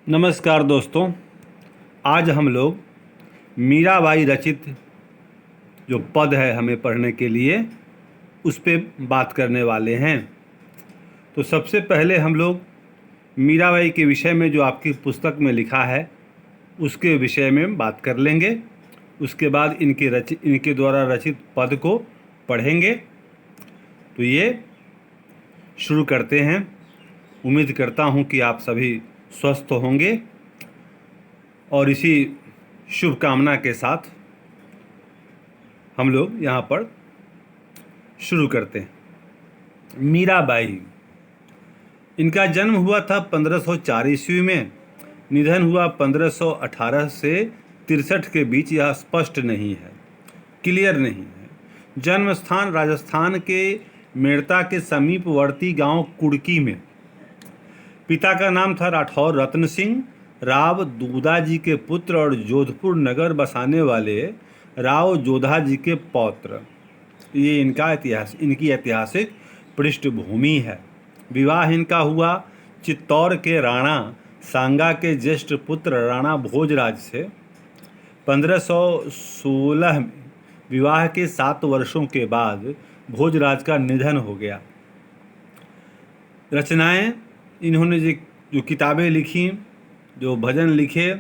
नमस्कार दोस्तों। आज हम लोग मीराबाई रचित जो पद है हमें पढ़ने के लिए उस पे बात करने वाले हैं। तो सबसे पहले हम लोग मीराबाई के विषय में जो आपकी पुस्तक में लिखा है उसके विषय में बात कर लेंगे। उसके बाद इनके द्वारा रचित पद को पढ़ेंगे। तो ये शुरू करते हैं। उम्मीद करता हूँ कि आप सभी स्वस्थ होंगे और इसी शुभकामना के साथ हम लोग यहाँ पर शुरू करते हैं। मीराबाई, इनका जन्म हुआ था 1504 ईस्वी में, निधन हुआ 1518 से 63 के बीच। यह स्पष्ट नहीं है, क्लियर नहीं है। जन्म स्थान राजस्थान के मेड़ता के समीपवर्ती गांव कुड़की में। पिता का नाम था राठौर रत्न सिंह। राव दूधा जी के पुत्र और जोधपुर नगर बसाने वाले राव जोधा जी के पौत्र। ये इनकी ऐतिहासिक पृष्ठभूमि है। विवाह इनका हुआ चित्तौड़ के राणा सांगा के ज्येष्ठ पुत्र राणा भोजराज से 1516 में। विवाह के 7 वर्षों के बाद भोजराज का निधन हो गया। रचनाएं इन्होंने जो किताबें लिखी, जो भजन लिखे,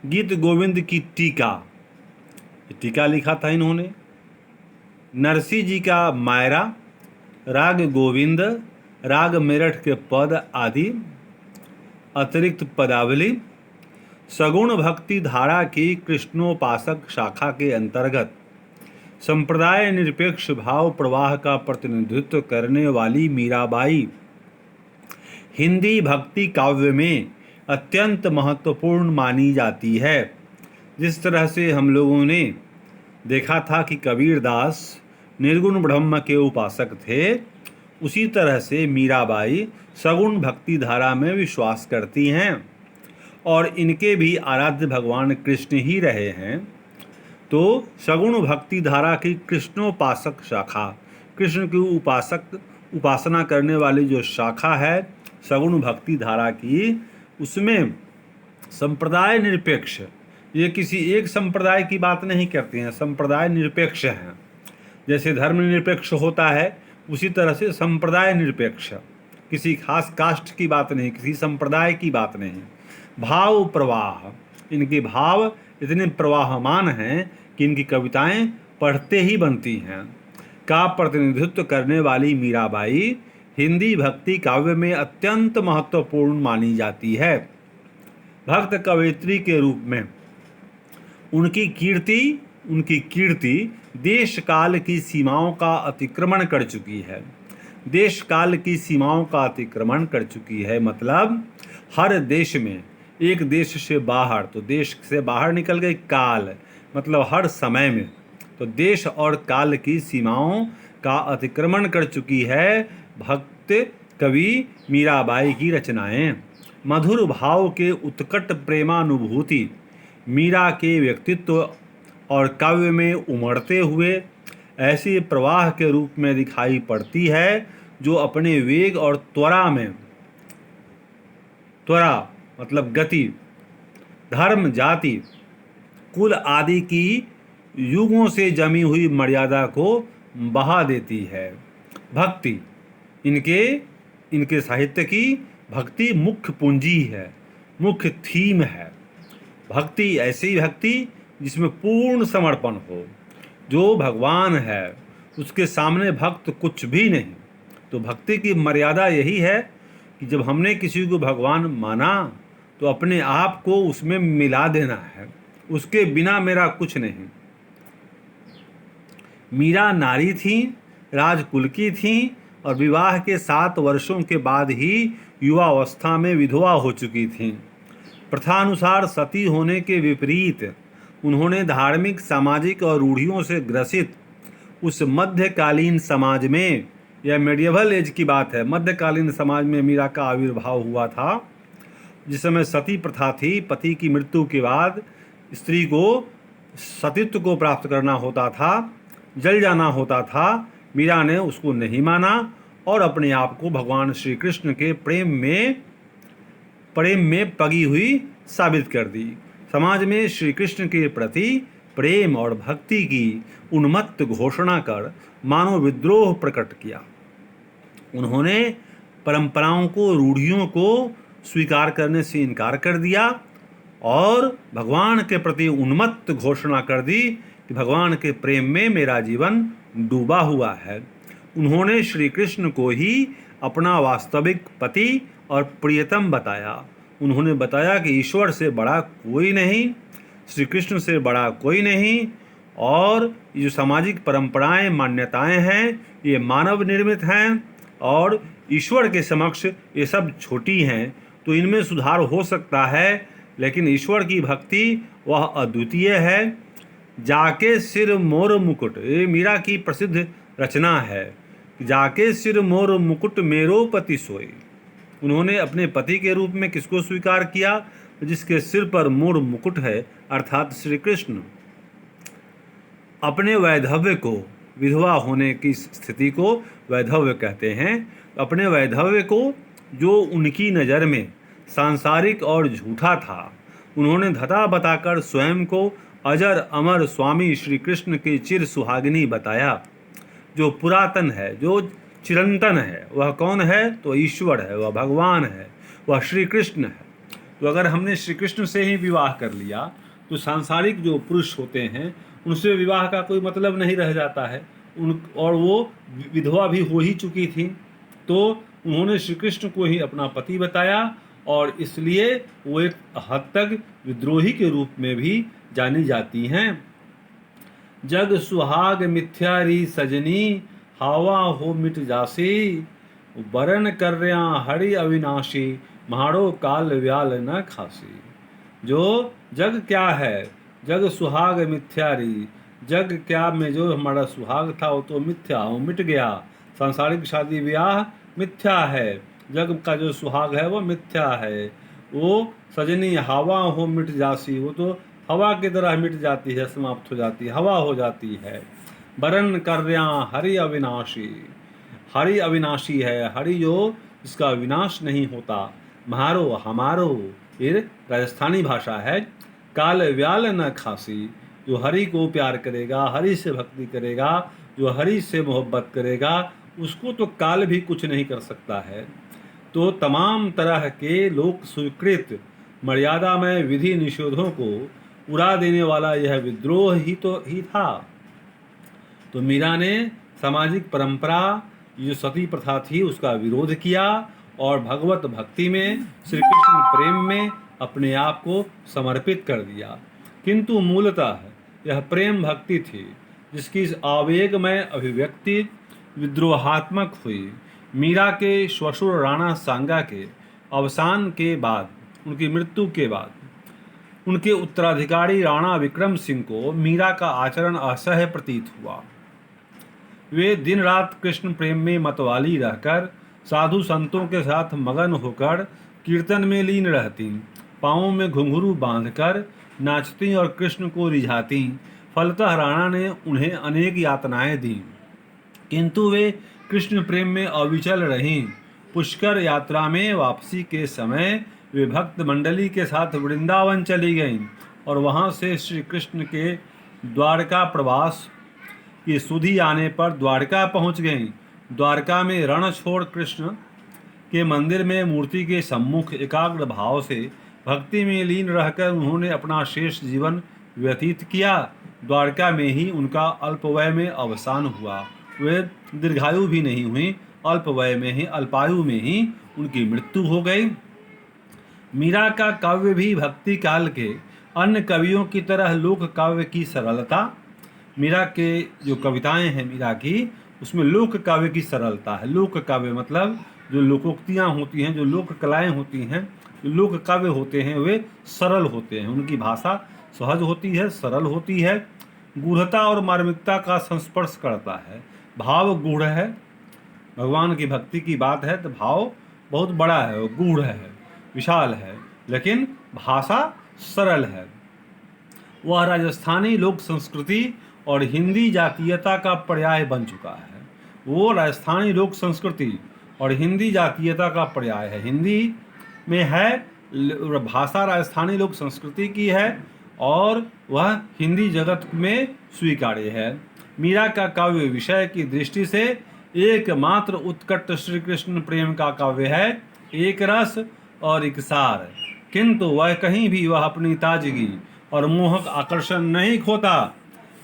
गीत गोविंद की टीका लिखा था इन्होंने। नरसी जी का मायरा, राग गोविंद, राग मेरठ के पद आदि, अतिरिक्त पदावली, सगुण भक्ति धारा की कृष्णोपासक शाखा के अंतर्गत संप्रदाय निरपेक्ष भाव प्रवाह का प्रतिनिधित्व करने वाली मीराबाई हिंदी भक्ति काव्य में अत्यंत महत्वपूर्ण मानी जाती है। जिस तरह से हम लोगों ने देखा था कि कबीरदास निर्गुण ब्रह्म के उपासक थे, उसी तरह से मीराबाई सगुण भक्ति धारा में विश्वास करती हैं और इनके भी आराध्य भगवान कृष्ण ही रहे हैं। तो सगुण भक्ति धारा की कृष्णोपासक शाखा, कृष्ण की उपासना करने वाली जो शाखा है सगुण भक्ति धारा की, उसमें संप्रदाय निरपेक्ष, ये किसी एक संप्रदाय की बात नहीं करते हैं, संप्रदाय निरपेक्ष हैं। जैसे धर्म निरपेक्ष होता है उसी तरह से संप्रदाय निरपेक्ष, किसी खास कास्ट की बात नहीं, किसी संप्रदाय की बात नहीं। भाव प्रवाह, इनके भाव इतने प्रवाहमान हैं कि इनकी कविताएं पढ़ते ही बनती हैं। का प्रतिनिधित्व करने वाली मीराबाई हिंदी भक्ति काव्य में अत्यंत महत्वपूर्ण मानी जाती है। भक्त कवयित्री के रूप में उनकी कीर्ति देश काल की सीमाओं का अतिक्रमण कर चुकी है। देश काल की सीमाओं का अतिक्रमण कर चुकी है मतलब हर देश में, एक देश से बाहर, तो देश से बाहर निकल गई काल, मतलब हर समय में, तो देश और काल की सीमाओं का अतिक्रमण कर चुकी है भक्त कवि मीराबाई की रचनाएं। मधुर भाव के उत्कट प्रेमानुभूति मीरा के व्यक्तित्व और काव्य में उमड़ते हुए ऐसे प्रवाह के रूप में दिखाई पड़ती है जो अपने वेग और त्वरा मतलब गति, धर्म, जाति, कुल आदि की युगों से जमी हुई मर्यादा को बहा देती है। भक्ति, इनके साहित्य की भक्ति मुख्य पूंजी है, मुख्य थीम है। भक्ति ऐसी भक्ति जिसमें पूर्ण समर्पण हो। जो भगवान है उसके सामने भक्त कुछ भी नहीं। तो भक्ति की मर्यादा यही है कि जब हमने किसी को भगवान माना तो अपने आप को उसमें मिला देना है, उसके बिना मेरा कुछ नहीं। मीरा नारी थी, राजकुल की थी और विवाह के 7 वर्षों के बाद ही युवावस्था में विधवा हो चुकी थीं। प्रथानुसार सती होने के विपरीत उन्होंने धार्मिक, सामाजिक और रूढ़ियों से ग्रसित उस मध्यकालीन समाज में, यह मेडिएवल एज की बात है, मध्यकालीन समाज में मीरा का आविर्भाव हुआ था जिस समय सती प्रथा थी। पति की मृत्यु के बाद स्त्री को सतीत्व को प्राप्त करना होता था, जल जाना होता था। मीरा ने उसको नहीं माना और अपने आप को भगवान श्री कृष्ण के प्रेम में प्रेम में पगी हुई साबित कर दी। समाज में श्री कृष्ण के प्रति प्रेम और भक्ति की उन्मत्त घोषणा कर मानव विद्रोह प्रकट किया। उन्होंने परंपराओं को, रूढ़ियों को स्वीकार करने से इनकार कर दिया और भगवान के प्रति उन्मत्त घोषणा कर दी कि भगवान के प्रेम में मेरा जीवन डूबा हुआ है। उन्होंने श्री कृष्ण को ही अपना वास्तविक पति और प्रियतम बताया। उन्होंने बताया कि ईश्वर से बड़ा कोई नहीं, श्री कृष्ण से बड़ा कोई नहीं, और ये जो सामाजिक परंपराएं, मान्यताएं हैं, ये मानव निर्मित हैं और ईश्वर के समक्ष ये सब छोटी हैं। तो इनमें सुधार हो सकता है, लेकिन ईश्वर की भक्ति वह अद्वितीय है। जाके सिर मोर मुकुट, ये मीरा की प्रसिद्ध रचना है। जाके सिर मोर मुकुट मेरो पति सोए। उन्होंने अपने पति के रूप में किसको स्वीकार किया? जिसके सिर पर मोर मुकुट है, अर्थात श्री कृष्ण। अपने वैधव्य को, विधवा होने की स्थिति को वैधव्य कहते हैं। अपने वैधव्य को, जो उनकी नज़र में सांसारिक और झूठा था, उन्होंने धता बताकर स्वयं को अजर अमर स्वामी श्री कृष्ण की चिर सुहागिनी बताया। जो पुरातन है, जो चिरंतन है, वह कौन है? तो ईश्वर है, वह भगवान है, वह श्री कृष्ण है। तो अगर हमने श्री कृष्ण से ही विवाह कर लिया तो सांसारिक जो पुरुष होते हैं उनसे विवाह का कोई मतलब नहीं रह जाता है। और वो विधवा भी हो ही चुकी थी, तो उन्होंने श्री कृष्ण को ही अपना पति बताया और इसलिए वो एक हद तक विद्रोही के रूप में भी जानी जाती हैं। जग सुहाग मिथ्यारी सजनी, हावा हो मिट जासी, वरण कर्या हरि अविनाशी, म्हारो काल व्याल न खासी। जो जग क्या है? जग सुहाग मिथ्यारी, जग क्या में जो हमारा सुहाग था वो तो मिथ्या, वो मिट गया। सांसारिक शादी ब्याह मिथ्या है, जग का जो सुहाग है वो मिथ्या है। वो सजनी हवा हो मिट जासी, वो तो हवा की तरह मिट जाती है, समाप्त हो जाती है, हवा हो जाती है। वरण कर्या हरि अविनाशी, हरि अविनाशी है, हरि जो जिसका विनाश नहीं होता। म्हारो हमारो, ये राजस्थानी भाषा है। काल व्याल न खासी, जो हरि को प्यार करेगा, हरि से भक्ति करेगा, जो हरि से मोहब्बत करेगा, उसको तो काल भी कुछ नहीं कर सकता है। तो तमाम तरह के लोक स्वीकृत मर्यादामय विधि निषेधों को उड़ा देने वाला यह विद्रोह ही था। तो मीरा ने सामाजिक परंपरा, जो सती प्रथा थी, उसका विरोध किया और भगवत भक्ति में, श्री कृष्ण प्रेम में अपने आप को समर्पित कर दिया। किंतु मूलतः यह प्रेम भक्ति थी जिसकी आवेगमय अभिव्यक्ति विद्रोहात्मक हुई। मीरा के श्वशुर राणा सांगा के अवसान के बाद, उनकी मृत्यु के बाद, उनके उत्तराधिकारी राणा विक्रम सिंह को मीरा का आचरण असह्य प्रतीत हुआ। वे दिन रात कृष्ण प्रेम में मतवाली रहकर, साधु संतों के साथ मगन होकर कीर्तन में लीन रहती, पाँवों में घुंघरू बांधकर नाचती और कृष्ण को रिझाती। फलतः राणा ने उन्हें अनेक यातनाएं दी, किंतु वे कृष्ण प्रेम में अविचल रहीं। पुष्कर यात्रा में वापसी के समय वे भक्त मंडली के साथ वृंदावन चली गईं और वहां से श्री कृष्ण के द्वारका प्रवास की सुधि आने पर द्वारका पहुंच गईं। द्वारका में रणछोड़ कृष्ण के मंदिर में मूर्ति के सम्मुख एकाग्र भाव से भक्ति में लीन रहकर उन्होंने अपना शेष जीवन व्यतीत किया। द्वारका में ही उनका अल्पवय में अवसान हुआ। वे दीर्घायु भी नहीं हुई, अल्पवय में ही, अल्पायु में ही उनकी मृत्यु हो गई। मीरा का काव्य भी भक्ति काल के अन्य कवियों की तरह लोक काव्य की सरलता, मीरा के जो कविताएं हैं मीरा की, उसमें लोक काव्य की सरलता है। लोक काव्य मतलब जो लोकोक्तियाँ होती हैं, जो लोक कलाएँ होती हैं, जो लोक काव्य होते हैं, वे सरल होते हैं। उनकी भाषा सहज होती है, सरल होती है, गूढ़ता और मार्मिकता का संस्पर्श करता है, भाव गूढ़ है। भगवान की भक्ति की बात है तो भाव बहुत बड़ा है, गूढ़ है, विशाल है, लेकिन भाषा सरल है। वह राजस्थानी लोक संस्कृति और हिंदी जातीयता का पर्याय बन चुका है। वो राजस्थानी लोक संस्कृति और हिंदी जातीयता का पर्याय है। हिंदी में है भाषा राजस्थानी लोक संस्कृति की है और वह हिंदी जगत में स्वीकार्य है। मीरा का काव्य विषय की दृष्टि से एकमात्र उत्कट श्री कृष्ण प्रेम का काव्य है, एक रस और एक सार, किंतु वह कहीं भी वह अपनी ताजगी और मोहक आकर्षण नहीं खोता।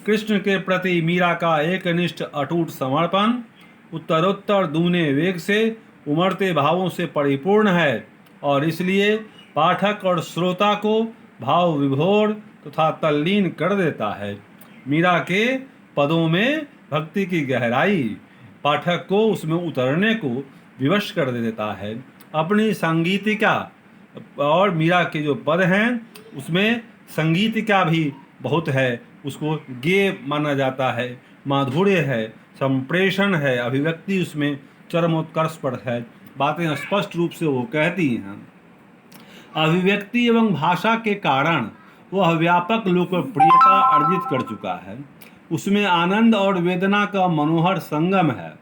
कृष्ण के प्रति मीरा का एकनिष्ठ अटूट समर्पण उत्तरोत्तर दूने वेग से उमड़ते भावों से परिपूर्ण है और इसलिए पाठक और श्रोता को भाव विभोर तथा तल्लीन कर देता है। मीरा के पदों में भक्ति की गहराई पाठक को उसमें उतरने को विवश कर देता है। अपनी संगीतिका और मीरा के जो पद हैं उसमें संगीतिका भी बहुत है, उसको गेय माना जाता है, माधुर्य है, संप्रेषण है, अभिव्यक्ति उसमें चरमोत्कर्ष पर है, बातें स्पष्ट रूप से वो कहती हैं। अभिव्यक्ति एवं भाषा के कारण वह व्यापक लोकप्रियता अर्जित कर चुका है। उसमें आनंद और वेदना का मनोहर संगम है,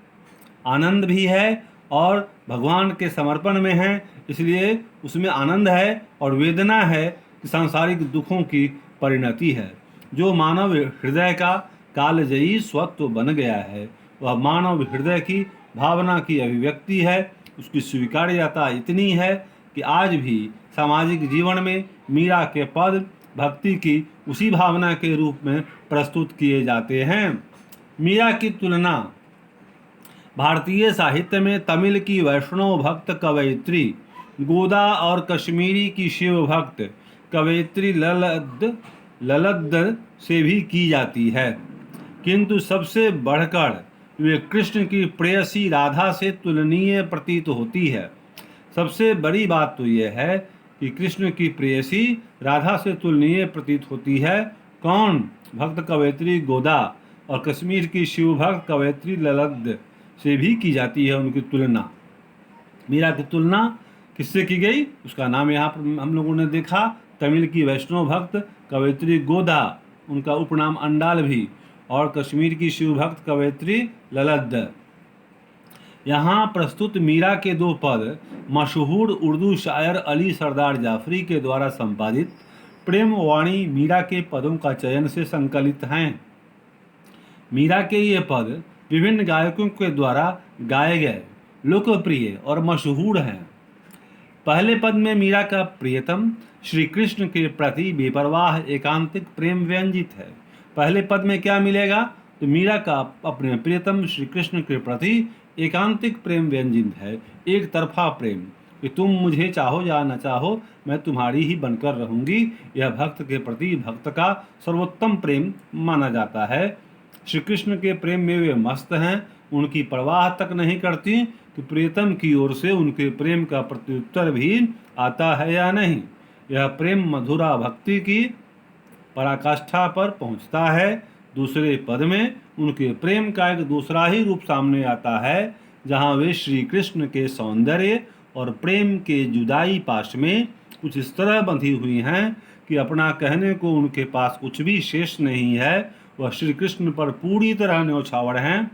आनंद भी है और भगवान के समर्पण में है, इसलिए उसमें आनंद है और वेदना है कि सांसारिक दुखों की परिणति है। जो मानव हृदय का कालजयी स्वत्व बन गया है वह मानव हृदय की भावना की अभिव्यक्ति है। उसकी स्वीकार्यता इतनी है कि आज भी सामाजिक जीवन में मीरा के पद भक्ति की उसी भावना के रूप में प्रस्तुत किए जाते हैं। मीरा की तुलना भारतीय साहित्य में तमिल की वैष्णव भक्त कवयित्री गोदा और कश्मीरी की शिव भक्त कवयित्री ललद से भी की जाती है, किंतु सबसे बढ़कर वे कृष्ण की प्रेयसी राधा से तुलनीय प्रतीत होती है। सबसे बड़ी बात तो यह है कि कृष्ण की प्रेयसी राधा से तुलनीय प्रतीत होती है। कौन? भक्त कवयित्री गोदा और कश्मीर की शिव भक्त कवयित्री ललद से भी की जाती है उनकी तुलना। मीरा की तुलना किससे की गई उसका नाम यहाँ पर हम लोगों ने देखा, तमिल की वैष्णव भक्त कवयित्री गोदा, उनका उपनाम अंडाल भी, और कश्मीर की शिव भक्त कवयित्री ललद। यहाँ प्रस्तुत मीरा के दो पद मशहूर उर्दू शायर अली सरदार जाफरी के द्वारा संपादित प्रेम वाणी मीरा के पदों का चयन से संकलित हैं। मीरा के ये पद विभिन्न गायकों के द्वारा गाए गए लोकप्रिय और मशहूर हैं। पहले पद में मीरा का प्रियतम श्री कृष्ण के प्रति बेपरवाह एकांतिक प्रेम व्यंजित है। पहले पद में क्या मिलेगा? तो मीरा का अपने प्रियतम श्री कृष्ण के प्रति एकांतिक प्रेम व्यंजित है, एक तरफा प्रेम कि तुम मुझे चाहो या न चाहो मैं तुम्हारी ही बनकर रहूंगी। यह भक्त के प्रति भक्त का सर्वोत्तम प्रेम माना जाता है। श्री कृष्ण के प्रेम में वे मस्त हैं, उनकी परवाह तक नहीं करती कि प्रियतम की ओर से उनके प्रेम का प्रत्युत्तर भी आता है या नहीं। यह प्रेम मधुरा भक्ति की पराकाष्ठा पर पहुंचता है। दूसरे पद में उनके प्रेम का एक दूसरा ही रूप सामने आता है, जहां वे श्री कृष्ण के सौंदर्य और प्रेम के जुदाई पाश में कुछ इस तरह बंधी हुई हैं कि अपना कहने को उनके पास कुछ भी शेष नहीं है। वह श्री कृष्ण पर पूरी तरह न्यौछावर हैं,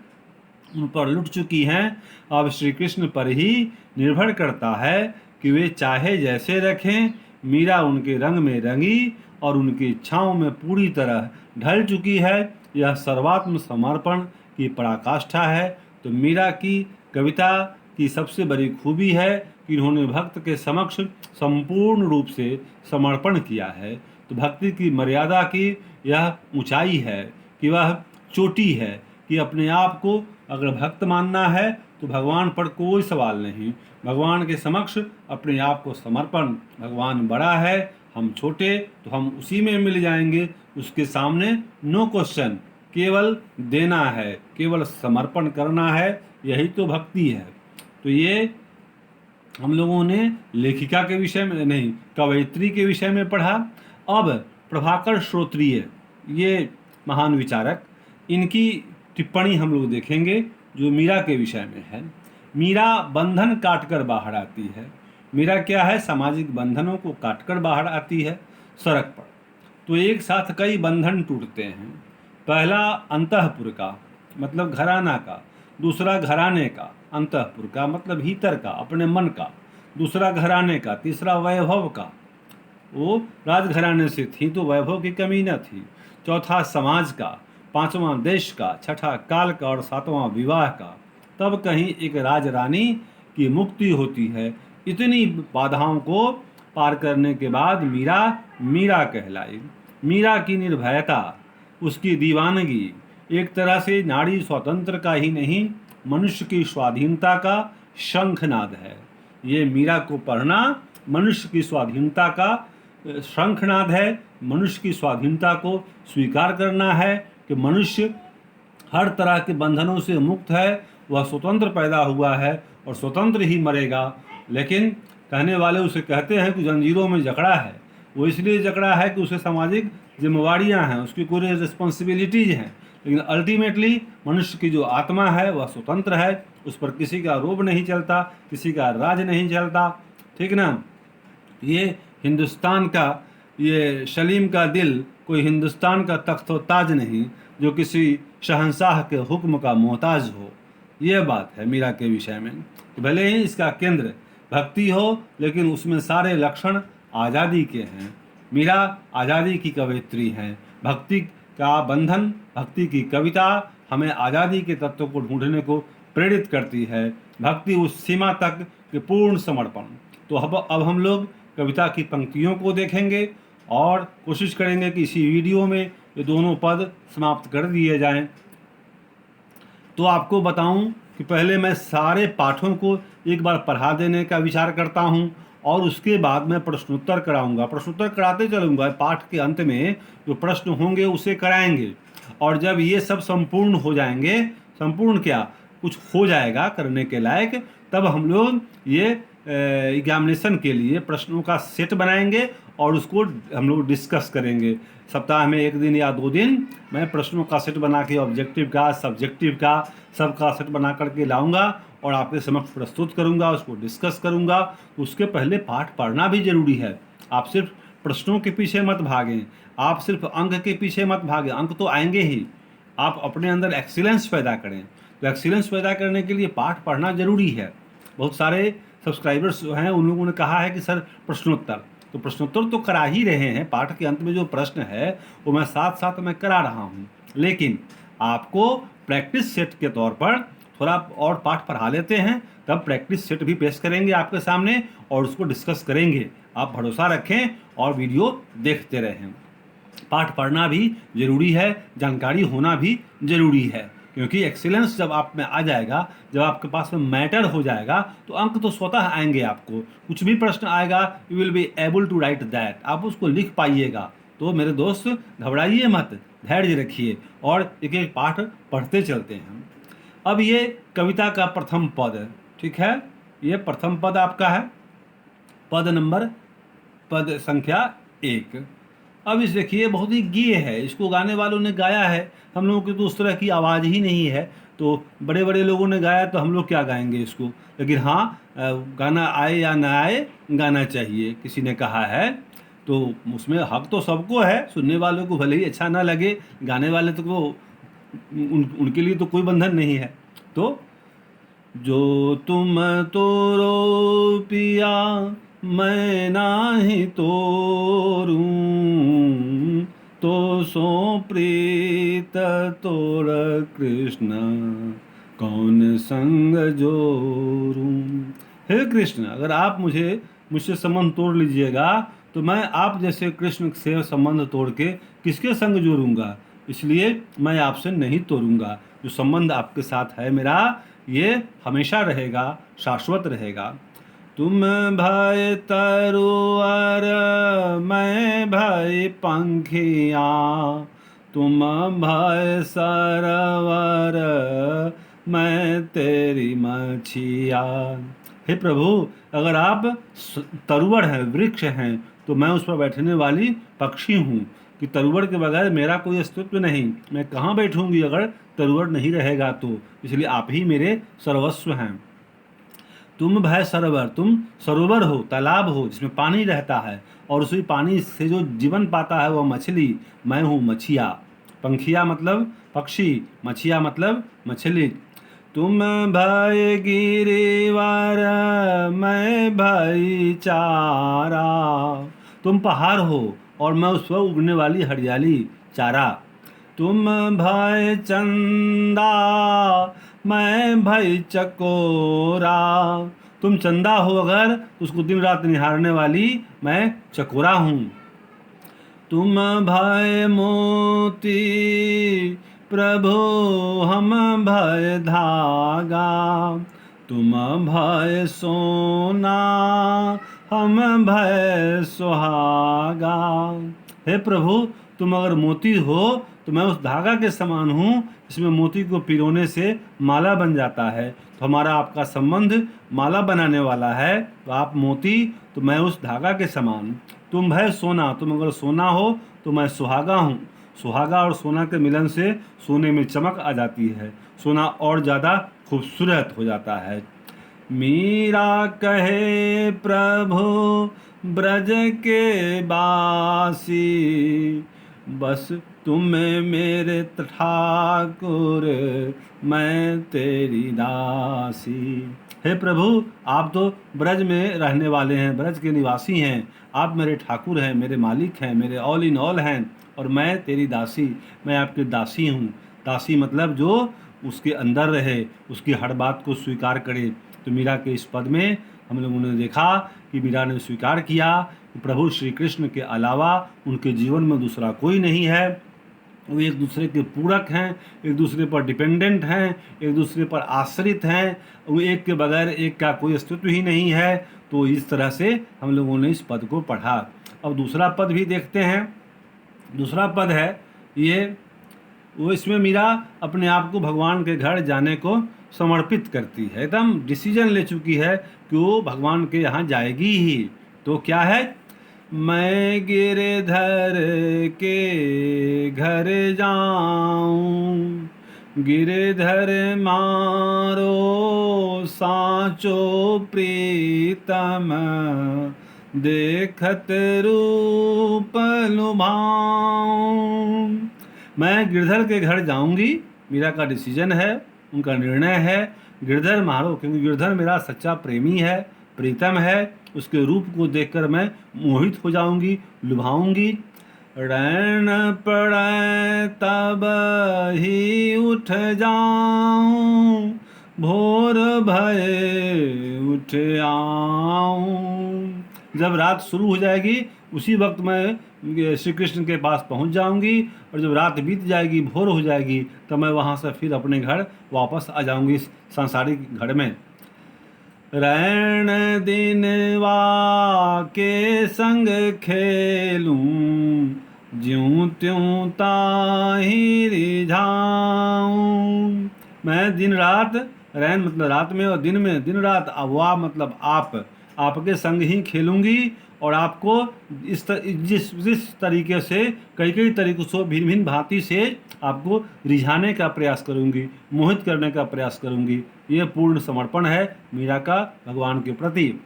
उन पर लुट चुकी हैं। अब श्री कृष्ण पर ही निर्भर करता है कि वे चाहे जैसे रखें। मीरा उनके रंग में रंगी और उनकी इच्छाओं में पूरी तरह ढल चुकी है। यह सर्वात्म समर्पण की पराकाष्ठा है। तो मीरा की कविता की सबसे बड़ी खूबी है कि इन्होंने भक्त के समक्ष संपूर्ण रूप से समर्पण किया है। तो भक्ति की मर्यादा की यह ऊंचाई है कि वह चोटी है कि अपने आप को अगर भक्त मानना है तो भगवान पर कोई सवाल नहीं, भगवान के समक्ष अपने आप को समर्पण। भगवान बड़ा है, हम छोटे, तो हम उसी में मिल जाएंगे। उसके सामने नो क्वेश्चन, केवल देना है, केवल समर्पण करना है, यही तो भक्ति है। तो ये हम लोगों ने लेखिका के विषय में नहीं, कवयित्री के विषय में पढ़ा। अब प्रभाकर श्रोत्रिय, ये महान विचारक, इनकी टिप्पणी हम लोग देखेंगे जो मीरा के विषय में है। मीरा बंधन काटकर बाहर आती है। मीरा क्या है? सामाजिक बंधनों को काटकर बाहर आती है सड़क पर। तो एक साथ कई बंधन टूटते हैं। पहला अंतःपुर का मतलब घराना का, दूसरा घराने का, अंतःपुर का मतलब भीतर का, अपने मन का, दूसरा घराने का, तीसरा वैभव का, वो राजघराने से थी तो वैभव की कमी न थी, चौथा समाज का, पांचवां देश का, छठा काल का और सातवां विवाह का। तब कहीं एक राजरानी की मुक्ति होती है। इतनी बाधाओं को पार करने के बाद मीरा मीरा कहलाई। मीरा की निर्भयता, उसकी दीवानगी एक तरह से नारी स्वतंत्र का ही नहीं, मनुष्य की स्वाधीनता का शंखनाद है। ये मीरा को पढ़ना मनुष्य की स्वाधीनता का शंखनाद है। मनुष्य की स्वाधीनता को स्वीकार करना है कि मनुष्य हर तरह के बंधनों से मुक्त है, वह स्वतंत्र पैदा हुआ है और स्वतंत्र ही मरेगा। लेकिन कहने वाले उसे कहते हैं कि जंजीरों में जकड़ा है। वो इसलिए जकड़ा है कि उसे सामाजिक जिम्मेवारियां हैं, उसकी कोई रिस्पॉन्सिबिलिटीज हैं। लेकिन अल्टीमेटली मनुष्य की जो आत्मा है वह स्वतंत्र है, उस पर किसी का रोब नहीं चलता, किसी का राज नहीं चलता। ठीक ना। ये हिंदुस्तान का, ये सलीम का दिल कोई हिंदुस्तान का तख्त व ताज नहीं जो किसी शहंशाह के हुक्म का मोहताज हो। ये बात है मीरा के विषय में। भले ही इसका केंद्र भक्ति हो, लेकिन उसमें सारे लक्षण आज़ादी के हैं। मीरा आज़ादी की कवयित्री हैं। भक्ति का बंधन, भक्ति की कविता हमें आज़ादी के तत्व को ढूंढने को प्रेरित करती है। भक्ति उस सीमा तक कि पूर्ण समर्पण। तो अब हम लोग कविता की पंक्तियों को देखेंगे और कोशिश करेंगे कि इसी वीडियो में ये दोनों पद समाप्त कर दिए जाएं। तो आपको बताऊं कि पहले मैं सारे पाठों को एक बार पढ़ा देने का विचार करता हूं और उसके बाद मैं प्रश्नोत्तर कराऊंगा। प्रश्नोत्तर कराते चलूंगा। पाठ के अंत में जो प्रश्न होंगे उसे कराएंगे और जब ये सब संपूर्ण हो जाएंगे, संपूर्ण क्या, कुछ हो जाएगा करने के लायक, तब हम लोग ये एग्जामिनेशन के लिए प्रश्नों का सेट बनाएंगे और उसको हम लोग डिस्कस करेंगे। सप्ताह में एक दिन या 2 दिन मैं प्रश्नों का सेट बना के ऑब्जेक्टिव का, सब्जेक्टिव का, सबका सेट बना करके लाऊंगा और आपके समक्ष प्रस्तुत करूंगा, उसको डिस्कस करूंगा। उसके पहले पाठ पढ़ना भी जरूरी है। आप सिर्फ प्रश्नों के पीछे मत भागें, आप सिर्फ अंक के पीछे मत भागें। अंक तो आएंगे ही, आप अपने अंदर एक्सीलेंस पैदा करें। तो एक्सीलेंस पैदा करने के लिए पाठ पढ़ना जरूरी है। बहुत सारे सब्सक्राइबर्स जो हैं उन लोगों ने कहा है कि सर प्रश्नोत्तर, तो प्रश्नोत्तर तो करा ही रहे हैं। पाठ के अंत में जो प्रश्न है वो मैं साथ साथ में करा रहा हूँ, लेकिन आपको प्रैक्टिस सेट के तौर पर थोड़ा और पाठ पढ़ा लेते हैं, तब प्रैक्टिस सेट भी पेश करेंगे आपके सामने और उसको डिस्कस करेंगे। आप भरोसा रखें और वीडियो देखते रहें। पाठ पढ़ना भी जरूरी है, जानकारी होना भी जरूरी है, क्योंकि एक्सीलेंस जब आप में आ जाएगा, जब आपके पास में मैटर हो जाएगा, तो अंक तो स्वतः आएंगे। आपको कुछ भी प्रश्न आएगा, you will be able to write that, आप उसको लिख पाइएगा। तो मेरे दोस्त घबराइए मत, धैर्य रखिए और एक एक पाठ पढ़ते चलते हैं। अब ये कविता का प्रथम पद है, ठीक है। ये प्रथम पद आपका है, पद संख्या 1। अब इस देखिए बहुत ही गेय है, इसको गाने वालों ने गाया है। हम लोगों की तो उस तरह की आवाज़ ही नहीं है, तो बड़े बड़े लोगों ने गाया तो हम लोग क्या गाएंगे इसको। लेकिन हाँ, गाना आए या ना आए, गाना चाहिए, किसी ने कहा है, तो उसमें हक तो सबको है। सुनने वालों को भले ही अच्छा ना लगे, गाने वाले तो उनके लिए तो कोई बंधन नहीं है। तो जो तुम तोरो पिया मैं नाही तोरूं, तो सो प्रीत तोर कृष्ण कौन संग जोरूं। हे कृष्ण, अगर आप मुझसे संबंध तोड़ लीजिएगा तो मैं आप जैसे कृष्ण से संबंध तोड़ के किसके संग जोड़ूंगा। इसलिए मैं आपसे नहीं तोड़ूंगा। जो संबंध आपके साथ है मेरा, ये हमेशा रहेगा, शाश्वत रहेगा। तुम भय तरुवर मैं भय पंखिया, तुम भय सरवर मैं तेरी मछिया। हे प्रभु, अगर आप तरुवर हैं, वृक्ष हैं, तो मैं उस पर बैठने वाली पक्षी हूँ कि तरुवर के बगैर मेरा कोई अस्तित्व नहीं। मैं कहाँ बैठूंगी अगर तरुवर नहीं रहेगा तो। इसलिए आप ही मेरे सर्वस्व हैं। तुम भय सरोवर, तुम सरोवर हो, तालाब हो जिसमें पानी रहता है और उसी पानी से जो जीवन पाता है वह मछली। मैं हूँ मछिया। पंखिया मतलब पक्षी, मछिया मतलब मछली। तुम भय गिरिवर मैं भई चारा। तुम पहाड़ हो और मैं उस पर उगने वाली हरियाली चारा। तुम भय चंदा मैं भई चकोरा। तुम चंदा हो अगर उसको दिन रात निहारने वाली मैं चकोरा हूँ। तुम भय मोती प्रभु हम भय धागा। तुम भय सोना हम भय सुहागा। हे प्रभु, तुम अगर मोती हो तो मैं उस धागा के समान हूँ जिसमें मोती को पिरोने से माला बन जाता है। तो हमारा आपका संबंध माला बनाने वाला है, तो आप मोती तो मैं उस धागा के समान। तुम भय सोना, तुम अगर सोना हो तो मैं सुहागा हूँ। सुहागा और सोना के मिलन से सोने में चमक आ जाती है, सोना और ज़्यादा खूबसूरत हो जाता है। मीरा कहे प्रभु ब्रज के बासी, बस तुम मेरे ठाकुर मैं तेरी दासी। हे प्रभु, आप तो ब्रज में रहने वाले हैं, ब्रज के निवासी हैं। आप मेरे ठाकुर हैं, मेरे मालिक हैं, मेरे ऑल इन ऑल हैं, और मैं तेरी दासी, मैं आपकी दासी हूँ। दासी मतलब जो उसके अंदर रहे, उसकी हर बात को स्वीकार करे। तो मीरा के इस पद में हम लोगों ने देखा कि मीरा ने स्वीकार किया कि प्रभु श्री कृष्ण के अलावा उनके जीवन में दूसरा कोई नहीं है। वो एक दूसरे के पूरक हैं, एक दूसरे पर डिपेंडेंट हैं, एक दूसरे पर आश्रित हैं। वो एक के बगैर एक का कोई अस्तित्व ही नहीं है। तो इस तरह से हम लोगों ने इस पद को पढ़ा। अब दूसरा पद भी देखते हैं। दूसरा पद है ये, वो इसमें मीरा अपने आप को भगवान के घर जाने को समर्पित करती है, एकदम डिसीजन ले चुकी है कि वो भगवान के यहाँ जाएगी ही। तो क्या है, मैं गिरधर के घर जाऊं, गिरधर मारो साचो प्रीतम, देखत रूप लुभाऊं। मैं गिरधर के घर जाऊंगी, मीरा का डिसीजन है, उनका निर्णय है। गिरधर मारो, क्योंकि गिरधर मेरा सच्चा प्रेमी है, प्रीतम है। उसके रूप को देखकर मैं मोहित हो जाऊंगी, लुभाऊंगी। रैन पड़े तब ही उठ जाऊं, भोर भये उठ आऊं। जब रात शुरू हो जाएगी उसी वक्त मैं श्री कृष्ण के पास पहुंच जाऊंगी, और जब रात बीत जाएगी, भोर हो जाएगी, तब मैं वहां से फिर अपने घर वापस आ जाऊंगी, इस सांसारिक घर में। रैन दिनवा के संग खेलूं, ज्यों त्यों ताहि रिझाऊं। मैं दिन रात, रैन मतलब रात में, और दिन में, दिन रात, अवा मतलब आपके संग ही खेलूंगी, और आपको जिस तरीके से, कई तरीकों से, भिन्न भिन्न भांति से आपको रिझाने का प्रयास करूंगी, मोहित करने का प्रयास करूंगी। ये पूर्ण समर्पण है मीरा का भगवान के प्रति।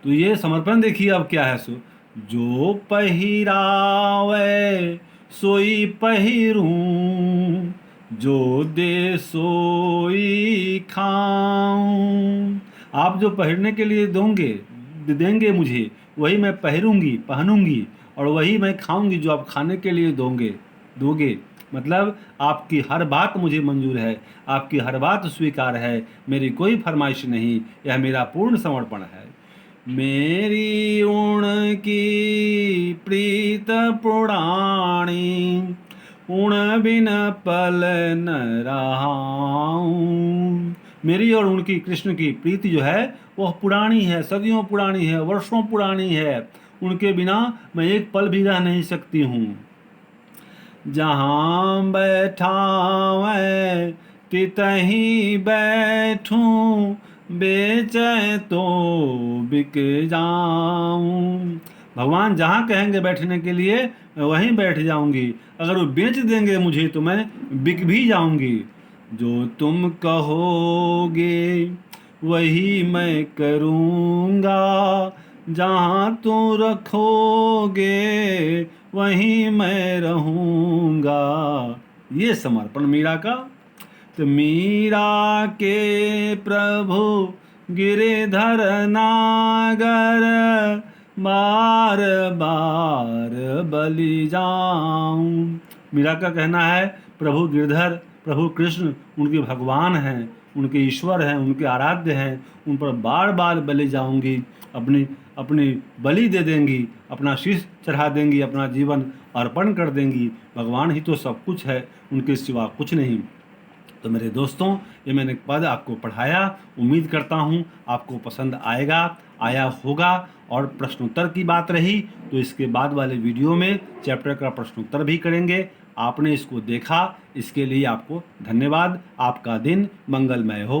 तो ये समर्पण देखिए अब क्या है। सो जो पहिरावे सोई पहिरूं, जो दे सोई खाऊं। आप जो पहनने के लिए देंगे मुझे, वही मैं पहनूंगी, और वही मैं खाऊंगी जो आप खाने के लिए दोगे। मतलब आपकी हर बात मुझे मंजूर है, आपकी हर बात स्वीकार है, मेरी कोई फरमाइश नहीं। यह मेरा पूर्ण समर्पण है। मेरी उण की प्रीत पुराणी, उण बिन पल न रहाऊं। मेरी और उनकी, कृष्ण की प्रीति जो है वह पुरानी है, सदियों पुरानी है, वर्षों पुरानी है। उनके बिना मैं एक पल भी रह नहीं सकती हूँ। जहाँ बैठावे तितही बैठूं, बेचे तो बिक जाऊं। भगवान जहाँ कहेंगे बैठने के लिए मैं वहीं बैठ जाऊंगी। अगर वो बेच देंगे मुझे तो मैं बिक भी जाऊंगी। जो तुम कहोगे वही मैं करूँगा, जहाँ तुम रखोगे वहीं मैं रहूँगा। ये समर्पण मीरा का। तो मीरा के प्रभु गिरधर नागर, बार बार बलि जाऊं। मीरा का कहना है प्रभु गिरधर, प्रभु कृष्ण उनके भगवान हैं, उनके ईश्वर हैं, उनके आराध्य हैं, उन पर बार बार बलि जाऊंगी, अपनी अपनी बलि दे देंगी, अपना शीश चढ़ा देंगी, अपना जीवन अर्पण कर देंगी। भगवान ही तो सब कुछ है, उनके सिवा कुछ नहीं। तो मेरे दोस्तों, ये मैंने पद आपको पढ़ाया, उम्मीद करता हूँ आपको पसंद आया होगा। और प्रश्नोत्तर की बात रही तो इसके बाद वाले वीडियो में चैप्टर का प्रश्नोत्तर भी करेंगे। आपने इसको देखा, इसके लिए आपको धन्यवाद। आपका दिन मंगलमय हो।